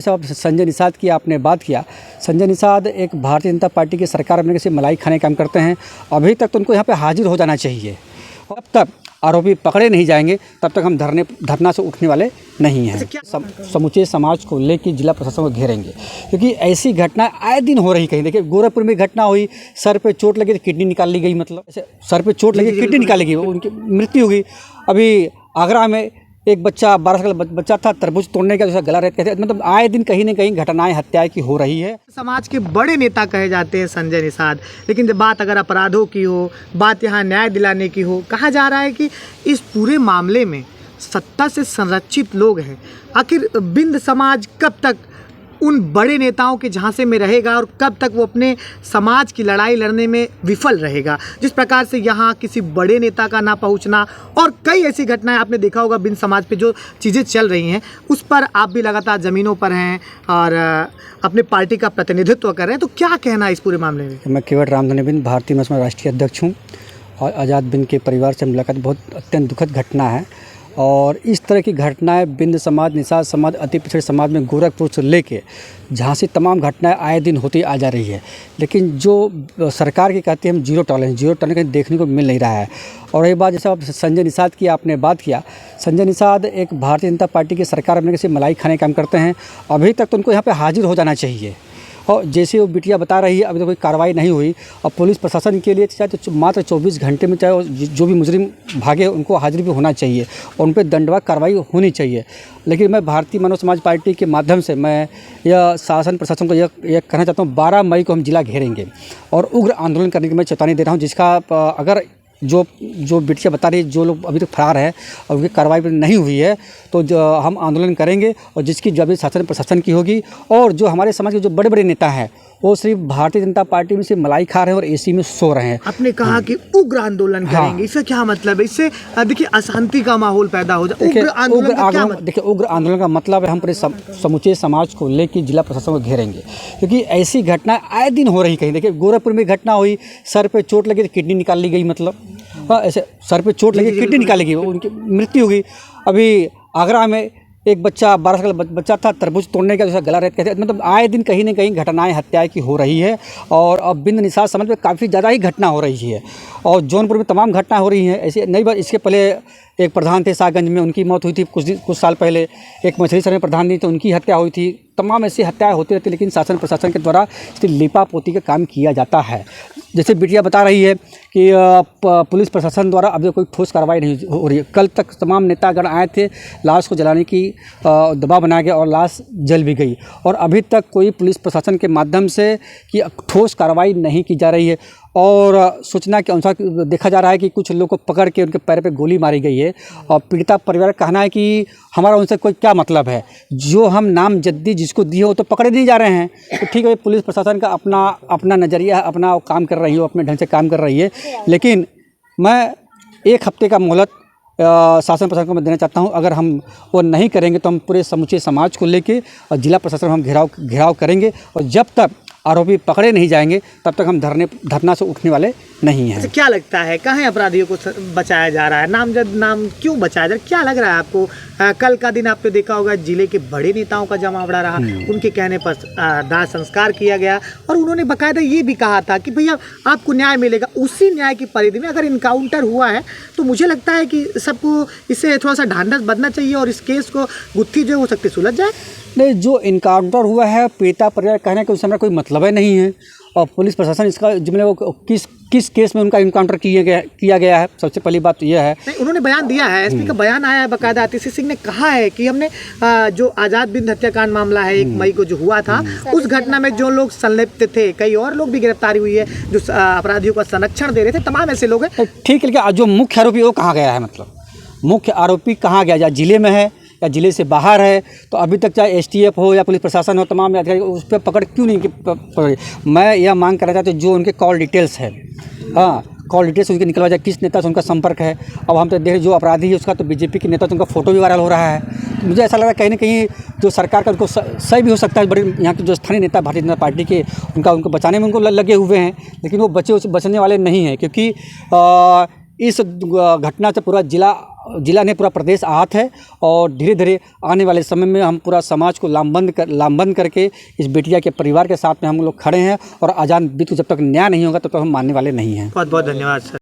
साहब संजय निषाद की आपने बात किया। संजय निषाद एक भारतीय जनता पार्टी की सरकार में किसी मलाई खाने का काम करते हैं। अभी तक तो उनको यहाँ पे हाजिर हो जाना चाहिए। जब तक आरोपी पकड़े नहीं जाएंगे तब तक हम धरना से उठने वाले नहीं हैं। समूचे समाज को लेकर जिला प्रशासन को घेरेंगे, क्योंकि ऐसी घटना आए दिन हो रही। कहीं देखिए गोरखपुर में घटना हुई, सर पे चोट लगी तो किडनी निकाल ली गई, मतलब सर पे चोट लगी किडनी निकाली गई, उनकी मृत्यु हुई। अभी आगरा में एक बच्चा 12 साल का बच्चा था, तरबूज तोड़ने का जैसा गला रहते थे। मतलब आए दिन कहीं ना कहीं घटनाएं हत्याएं की हो रही है। समाज के बड़े नेता कहे जाते हैं संजय निषाद, लेकिन जब बात अगर अपराधों की हो, बात यहाँ न्याय दिलाने की हो, कहा जा रहा है कि इस पूरे मामले में सत्ता से संरक्षित लोग हैं। आखिर बिंद समाज कब तक उन बड़े नेताओं के झांसे में रहेगा और कब तक वो अपने समाज की लड़ाई लड़ने में विफल रहेगा? जिस प्रकार से यहाँ किसी बड़े नेता का ना पहुँचना और कई ऐसी घटनाएं आपने देखा होगा बिंद समाज पे जो चीज़ें चल रही हैं, उस पर आप भी लगातार ज़मीनों पर हैं और अपने पार्टी का प्रतिनिधित्व कर रहे हैं, तो क्या कहना है इस पूरे मामले में? मैं केवट रामधनी बिंद भारतीय महासभा राष्ट्रीय अध्यक्ष हूँ और आज़ाद बिंद के परिवार से मुलाकात बहुत अत्यंत दुखद घटना है। और इस तरह की घटनाएं बिंद समाज, निषाद समाज, अति पिछड़े समाज में गोरखपुर से लेके झांसी तमाम घटनाएं आए दिन होती आ जा रही है। लेकिन जो सरकार की कहती है हम जीरो टॉलरेंस कहीं देखने को मिल नहीं रहा है। और ये बात जैसे आप संजय निषाद की आपने बात किया, संजय निषाद एक भारतीय जनता पार्टी की सरकार में किसी मलाई खाने का काम करते हैं। अभी तक तो उनको यहाँ पर हाजिर हो जाना चाहिए। और जैसे वो बिटिया बता रही है, अभी तो कोई कार्रवाई नहीं हुई। और पुलिस प्रशासन के लिए चाहे तो मात्र 24 घंटे में चाहे जो भी मुजरिम भागे उनको हाजिर भी होना चाहिए और उन पर दंडवार कार्रवाई होनी चाहिए। लेकिन मैं भारतीय मानव समाज पार्टी के माध्यम से मैं यह शासन प्रशासन को यह कहना चाहता हूँ, 12 मई को हम जिला घेरेंगे और उग्र आंदोलन करने की मैं चेतावनी दे रहा हूँ। जिसका अगर जो बिटिया बता रही, जो लोग अभी तक फरार है और उनकी कार्रवाई नहीं हुई है, तो जो हम आंदोलन करेंगे और जिसकी जवाबदेही शासन प्रशासन की होगी। और जो हमारे समाज के जो बड़े बड़े नेता हैं वो सिर्फ भारतीय जनता पार्टी में सिर्फ मलाई खा रहे हैं और एसी में सो रहे हैं। आपने कहा कि उग्र आंदोलन करेंगे, इससे क्या मतलब है? इससे देखिए अशांति का माहौल पैदा हो जाए। उग्र आंदोलन का क्या मतलब? देखिए उग्र आंदोलन का मतलब है हम पूरे समूचे समाज को लेकर जिला प्रशासन को घेरेंगे, क्योंकि ऐसी घटना आए दिन हो रही। कहीं देखिए गोरखपुर में घटना हुई, सर पे चोट लगी तो किडनी निकाल ली गई, मतलब ऐसे सर पे चोट लगी किडनी निकाली गई, उनकी मृत्यु हुई। अभी आगरा में एक बच्चा 12 साल का बच्चा था, तरबूज तोड़ने का जैसा गला रहते थे। मतलब आए दिन कहीं ना कहीं घटनाएं हत्याएं की हो रही है। और अब बिंद निषाद समाज में काफ़ी ज़्यादा ही घटना हो रही है और जौनपुर में तमाम घटना हो रही हैं। ऐसी नई बात, इसके पहले एक प्रधान थे सागंज में, उनकी मौत हुई थी कुछ साल पहले। एक मछली सर में प्रधान नहीं थे, उनकी हत्या हुई थी। तमाम ऐसी हत्याएं होती रहती, लेकिन शासन प्रशासन के द्वारा इसकी लिपापोती का काम किया जाता है। जैसे बिटिया बता रही है कि पुलिस प्रशासन द्वारा अभी कोई ठोस कार्रवाई नहीं हो रही है। कल तक तमाम नेतागण आए थे, लाश को जलाने की दबाव बनाया गया और लाश जल भी गई। और अभी तक कोई पुलिस प्रशासन के माध्यम से कि ठोस कार्रवाई नहीं की जा रही है। और सूचना के अनुसार देखा जा रहा है कि कुछ लोगों को पकड़ के उनके पैर पे गोली मारी गई है। और पीड़िता परिवार का कहना है कि हमारा उनसे कोई क्या मतलब है, जो हम नामजद्दी जिसको दिए हो तो पकड़े नहीं जा रहे हैं। तो ठीक है, पुलिस प्रशासन का अपना नज़रिया है, अपना काम कर रही हो, अपने ढंग से काम कर रही है। लेकिन मैं 1 हफ्ते का मोहलत शासन प्रशासन को मैं देना चाहता हूं। अगर हम वो नहीं करेंगे तो हम पूरे समूचे समाज को लेके और जिला प्रशासन हम घेराव करेंगे। और जब तक आरोपी पकड़े नहीं जाएंगे तब तक हम धरना से उठने वाले नहीं हैं। अच्छा, क्या लगता है कहाँ अपराधियों को बचाया जा रहा है? नाम क्यों बचाया जा रहा है? क्या लग रहा है आपको? कल का दिन आपने देखा होगा, जिले के बड़े नेताओं का जमावड़ा रहा, उनके कहने पर दाह संस्कार किया गया और उन्होंने बाकायदा ये भी कहा था कि भैया आपको न्याय मिलेगा। उसी न्याय की परिधि में अगर इनकाउंटर हुआ है तो मुझे लगता है कि सबको इससे थोड़ा सा ढांढस बदलना चाहिए और इस केस को गुत्थी जो हो सकती सुलझ जाए। नहीं, जो इनकाउंटर हुआ है पीड़िता परिवार कहने का उस समय कोई मतलब ही नहीं है। और पुलिस प्रशासन इसका जिम्मे वो किस केस में उनका इनकाउंटर किया गया है, सबसे पहली बात तो यह है। नहीं, उन्होंने बयान दिया है, एसपी का बयान आया है बाकायदा। आतिशी सिंह ने कहा है कि हमने जो आज़ाद बिंद हत्याकांड मामला है 1 मई को जो हुआ था, उस घटना में जो लोग संलिप्त थे, कई और लोग भी गिरफ्तारी हुई है जो अपराधियों का संरक्षण दे रहे थे, तमाम ऐसे लोग हैं। ठीक है, लेकिन जो मुख्य आरोपी वो कहाँ गया है? मतलब मुख्य आरोपी कहाँ गया? या जिले में है या जिले से बाहर है? तो अभी तक चाहे एसटीएफ हो या पुलिस प्रशासन हो, तमाम अधिकारी उस पर पकड़ क्यों नहीं पकड़ी? मैं यह मांग करना चाहता हूँ जो उनके कॉल डिटेल्स है, हाँ कॉल डिटेल्स उनके निकलवा जाए, किस नेता से उनका संपर्क है। अब हम तो देख रहे जो अपराधी है उसका तो बीजेपी के नेता, तो उनका फोटो भी वायरल हो रहा है। तो मुझे ऐसा लग रहा है कहीं ना कहीं जो सरकार का उनको सही भी हो सकता है, बड़े यहाँ के जो स्थानीय नेता भारतीय जनता पार्टी के उनको बचाने में उनको लगे हुए हैं, लेकिन वो बचने वाले नहीं हैं। क्योंकि इस घटना से पूरा जिला जिला ने पूरा प्रदेश आहत है और धीरे धीरे आने वाले समय में हम पूरा समाज को लामबंद करके इस बेटिया के परिवार के साथ में हम लोग खड़े हैं और आज़ाद बीत को जब तक न्याय नहीं होगा तब तक हम मानने वाले नहीं हैं। बहुत बहुत धन्यवाद सर।